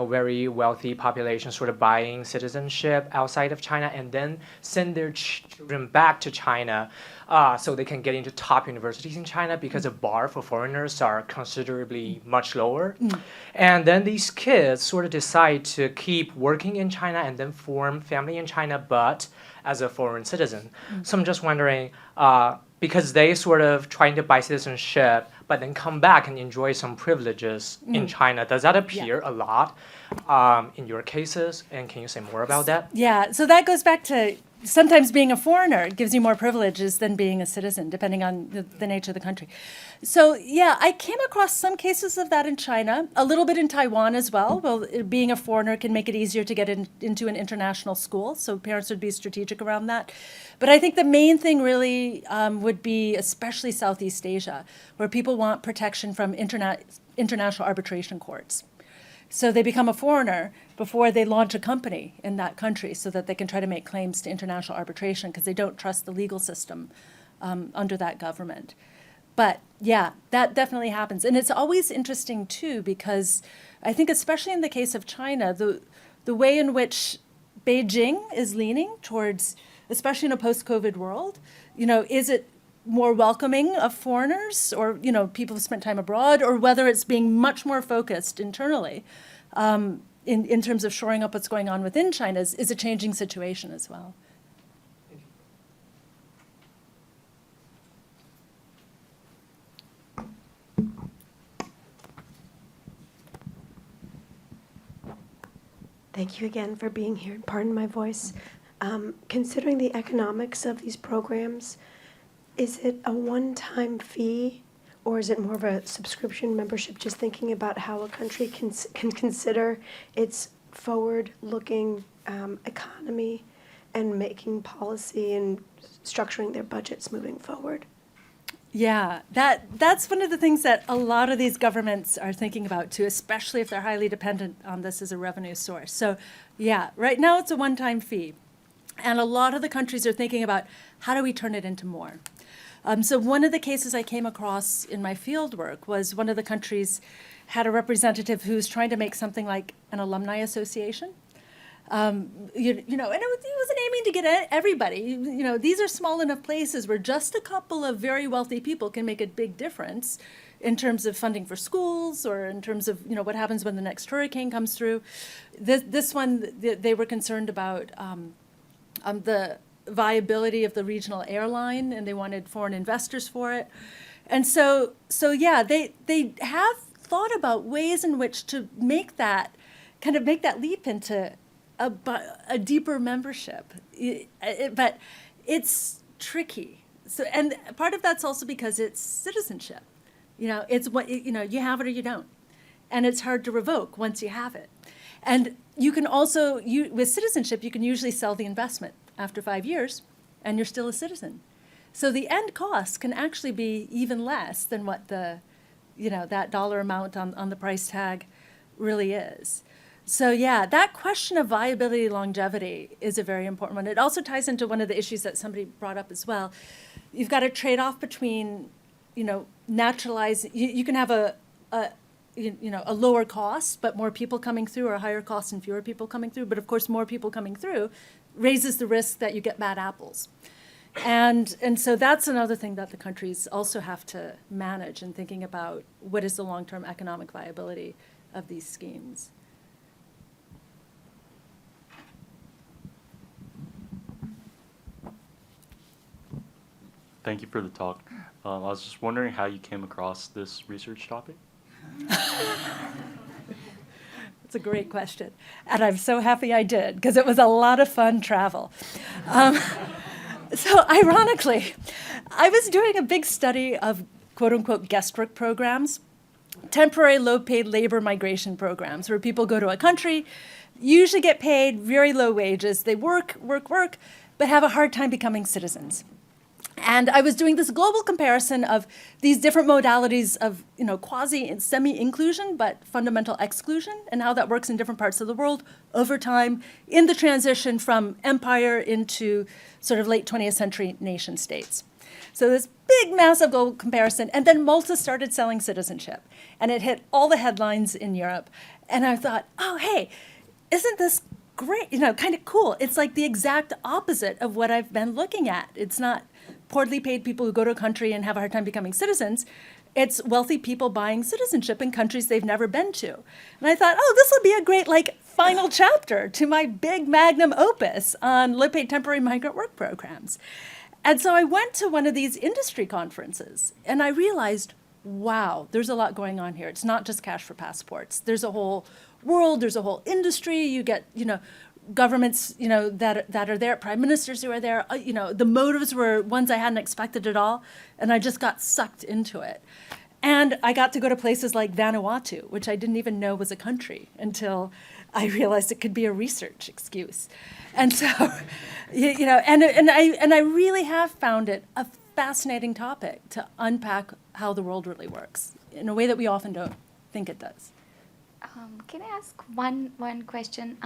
very wealthy populations sort of buying citizenship outside of China and then send their children back to China so they can get into top universities in China, because the bar for foreigners are considerably much lower. And then these kids sort of decide to keep working in China and then form family in China, but as a foreign citizen. So I'm just wondering, because they sort of trying to buy citizenship, but then come back and enjoy some privileges in China. Does that appear a lot in your cases? And can you say more about that? Yeah, so that goes back to sometimes being a foreigner gives you more privileges than being a citizen, depending on the nature of the country. So yeah, I came across some cases of that in China, a little bit in Taiwan as well. Well, being a foreigner can make it easier to get into an international school, so parents would be strategic around that. But I think the main thing really would be especially Southeast Asia, where people want protection from international arbitration courts. So they become a foreigner before they launch a company in that country, so that they can try to make claims to international arbitration, because they don't trust the legal system under that government. But yeah, that definitely happens. And it's always interesting too, because I think especially in the case of China, the way in which Beijing is leaning towards, especially in a post-COVID world, is it more welcoming of foreigners, or people who spent time abroad, or whether it's being much more focused internally in terms of shoring up what's going on within China is a changing situation as well. Thank you again for being here. Pardon my voice. Considering the economics of these programs, is it a one-time fee, or is it more of a subscription membership? Just thinking about how a country can consider its forward-looking economy and making policy and structuring their budgets moving forward. Yeah, that's one of the things that a lot of these governments are thinking about too, especially if they're highly dependent on this as a revenue source. So yeah, right now it's a one-time fee. And a lot of the countries are thinking about how do we turn it into more. So one of the cases I came across in my field work was one of the countries had a representative who was trying to make something like an alumni association. And he wasn't aiming to get everybody. These are small enough places where just a couple of very wealthy people can make a big difference in terms of funding for schools, or in terms of what happens when the next hurricane comes through. This one, they were concerned about the viability of the regional airline, and they wanted foreign investors for it. And so yeah, they have thought about ways in which to make that leap into a deeper membership. But it's tricky. So, and part of that's also because it's citizenship. It's what you have it or you don't, and it's hard to revoke once you have it. And you can also, with citizenship, you can usually sell the investment after 5 years, and you're still a citizen. So the end cost can actually be even less than what that dollar amount on the price tag really is. So yeah, that question of viability, longevity is a very important one. It also ties into one of the issues that somebody brought up as well. You've got a trade-off between, naturalizing. You can have a lower cost, but more people coming through, or a higher cost and fewer people coming through. But of course, more people coming through raises the risk that you get bad apples. And so that's another thing that the countries also have to manage in thinking about what is the long-term economic viability of these schemes. Thank you for the talk. I was just wondering how you came across this research topic. It's a great question. And I'm so happy I did, because it was a lot of fun travel. So ironically, I was doing a big study of quote-unquote guest work programs, temporary low-paid labor migration programs, where people go to a country, usually get paid very low wages. They work, but have a hard time becoming citizens. And I was doing this global comparison of these different modalities of, quasi and semi-inclusion, but fundamental exclusion, and how that works in different parts of the world over time in the transition from empire into sort of late 20th century nation states. So this big, massive global comparison, and then Malta started selling citizenship, and it hit all the headlines in Europe. And I thought, oh, hey, isn't this great, kind of cool? It's like the exact opposite of what I've been looking at. It's not poorly paid people who go to a country and have a hard time becoming citizens. It's wealthy people buying citizenship in countries they've never been to. And I thought, oh, this will be a great, final chapter to my big magnum opus on low-paid temporary migrant work programs. And so I went to one of these industry conferences, and I realized, wow, there's a lot going on here. It's not just cash for passports. There's a whole world, there's a whole industry. You get, governments, that are there, prime ministers who are there. The motives were ones I hadn't expected at all, and I just got sucked into it. And I got to go to places like Vanuatu, which I didn't even know was a country until I realized it could be a research excuse. And so, and I really have found it a fascinating topic to unpack how the world really works in a way that we often don't think it does. Can I ask one question?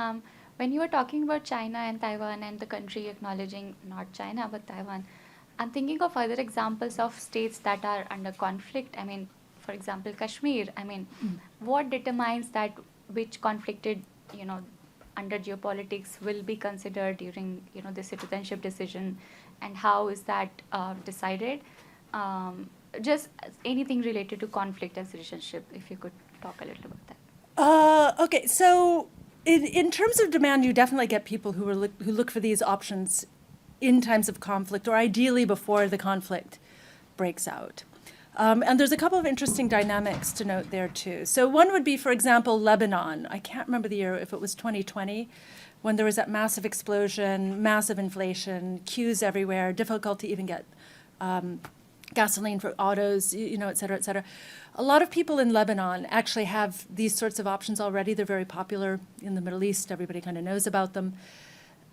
When you were talking about China and Taiwan and the country acknowledging not China but Taiwan, I'm thinking of other examples of states that are under conflict. I mean, for example, Kashmir. I mean, what determines that which conflicted, under geopolitics will be considered during, the citizenship decision, and how is that decided? Just anything related to conflict and citizenship, if you could talk a little about that. Okay, so in terms of demand, you definitely get people who look for these options in times of conflict, or ideally before the conflict breaks out. And there's a couple of interesting dynamics to note there, too. So one would be, for example, Lebanon. I can't remember the year, if it was 2020, when there was that massive explosion, massive inflation, queues everywhere, difficulty to even get gasoline for autos, et cetera, et cetera. A lot of people in Lebanon actually have these sorts of options already. They're very popular in the Middle East. Everybody kind of knows about them.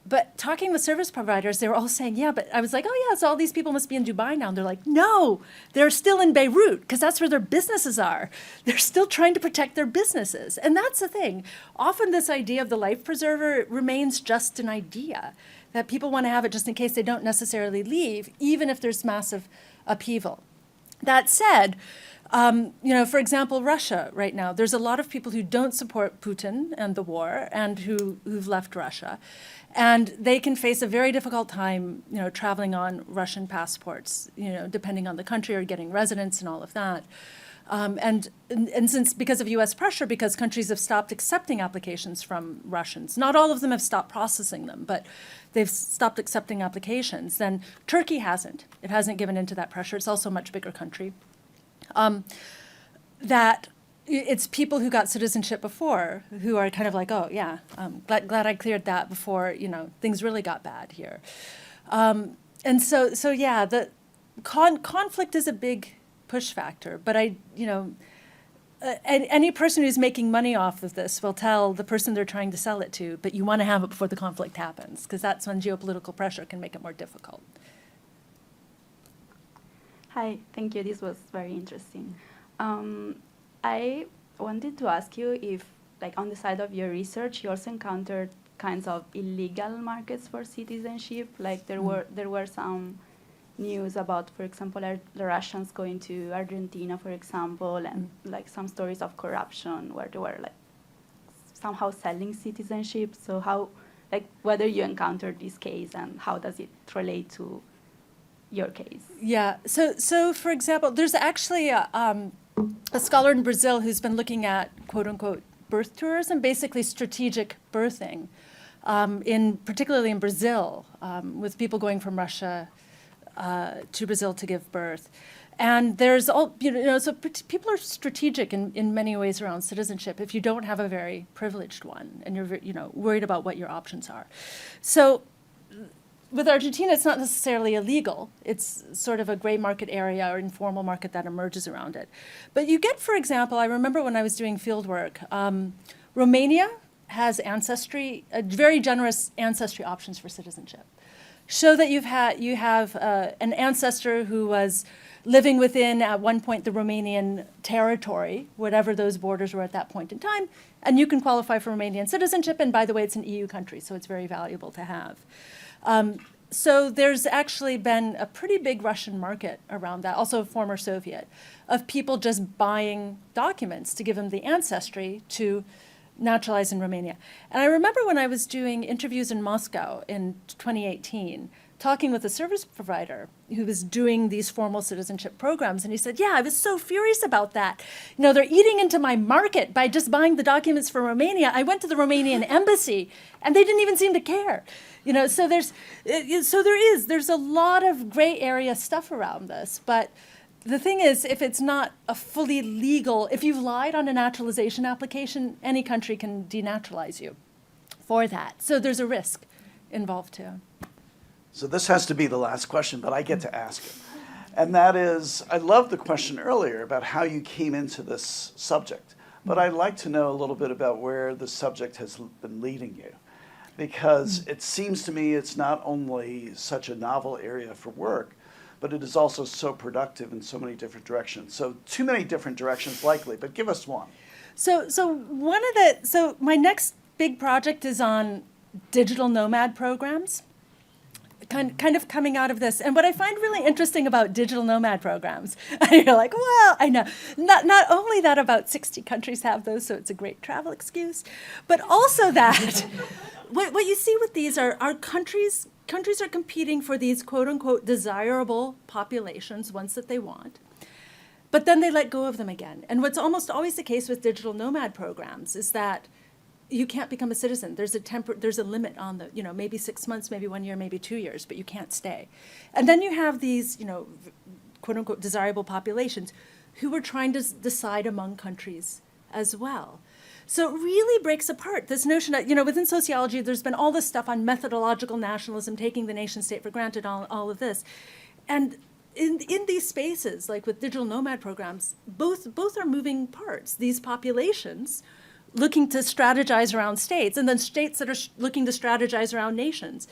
But talking with service providers, they were all saying, yeah, but I was like, oh, yeah, so all these people must be in Dubai now. And they're like, no, they're still in Beirut because that's where their businesses are. They're still trying to protect their businesses. And that's the thing. Often this idea of the life preserver remains just an idea, that people want to have it just in case they don't necessarily leave, even if there's massive upheaval. That said, for example, Russia right now, there's a lot of people who don't support Putin and the war and who've left Russia. And they can face a very difficult time, traveling on Russian passports, depending on the country or getting residence and all of that. And since, because of U.S. pressure, because countries have stopped accepting applications from Russians, not all of them have stopped processing them, but they've stopped accepting applications, then Turkey hasn't. It hasn't given into that pressure. It's also a much bigger country. That it's people who got citizenship before who are kind of like, oh, yeah, glad I cleared that before, things really got bad here. And so yeah, the conflict is a big push factor. But any person who's making money off of this will tell the person they're trying to sell it to, but you want to have it before the conflict happens, because that's when geopolitical pressure can make it more difficult. Hi, thank you. This was very interesting. I wanted to ask you if, on the side of your research, you also encountered kinds of illegal markets for citizenship. There were some news about, for example, the Russians going to Argentina, for example, and some stories of corruption where they were somehow selling citizenship. So how, whether you encountered this case and how does it relate to your case? Yeah. So for example, there's actually a scholar in Brazil who's been looking at quote unquote birth tourism, basically strategic birthing, particularly in Brazil, with people going from Russia to Brazil to give birth. And there's so people are strategic in many ways around citizenship if you don't have a very privileged one and you're worried about what your options are. So with Argentina, it's not necessarily illegal. It's sort of a gray market area or informal market that emerges around it. But you get, for example, I remember when I was doing field work, Romania has very generous ancestry options for citizenship. show that you have an ancestor who was living within, at one point, the Romanian territory, whatever those borders were at that point in time, and you can qualify for Romanian citizenship, and by the way, it's an EU country, so it's very valuable to have. So there's actually been a pretty big Russian market around that, also former Soviet, of people just buying documents to give them the ancestry to naturalize in Romania. And I remember when I was doing interviews in Moscow in 2018, talking with a service provider who was doing these formal citizenship programs, and he said, yeah, I was so furious about that. You know, they're eating into my market by just buying the documents for Romania. I went to the Romanian embassy, and they didn't even seem to care. You know, so there's a lot of gray area stuff around this, but the thing is, if it's not a fully legal, if you've lied on a naturalization application, any country can denaturalize you for that. So there's a risk involved too. So this has to be the last question, but I get to ask it. And that is, I love the question earlier about how you came into this subject, but I'd like to know a little bit about where the subject has been leading you. Because it seems to me it's not only such a novel area for work, but it is also so productive in so many different directions. So too many different directions likely, but give us one. So my next big project is on digital nomad programs, kind of coming out of this. And what I find really interesting about digital nomad programs, and you're like, well, I know, not only that about 60 countries have those, so it's a great travel excuse, but also that what you see with these are countries are competing for these quote unquote desirable populations, ones that they want, but then they let go of them again. And what's almost always the case with digital nomad programs is that you can't become a citizen. There's a limit on the, you know, maybe 6 months, maybe 1 year, maybe 2 years, but you can't stay. And then you have these, you know, quote unquote desirable populations who are trying to decide among countries as well. So it really breaks apart this notion that, you know, within sociology, there's been all this stuff on methodological nationalism, taking the nation state for granted, all of this. And in these spaces, like with digital nomad programs, both are moving parts. These populations looking to strategize around states, and then states that are looking to strategize around nations.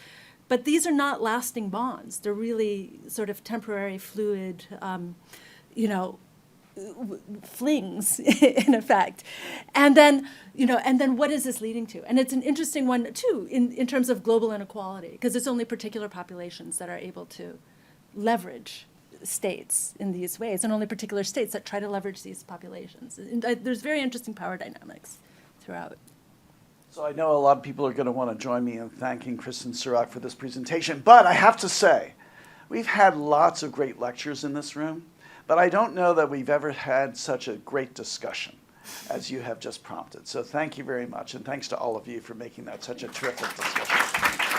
But these are not lasting bonds. They're really sort of temporary, fluid, you know, flings in effect. And then, you know, what is this leading to? And it's an interesting one too in terms of global inequality, because it's only particular populations that are able to leverage states in these ways, and only particular states that try to leverage these populations. And there's very interesting power dynamics throughout. So I know a lot of people are going to want to join me in thanking Kristin Surak for this presentation, but I have to say, we've had lots of great lectures in this room, but I don't know that we've ever had such a great discussion as you have just prompted. So thank you very much, and thanks to all of you for making that such a terrific discussion.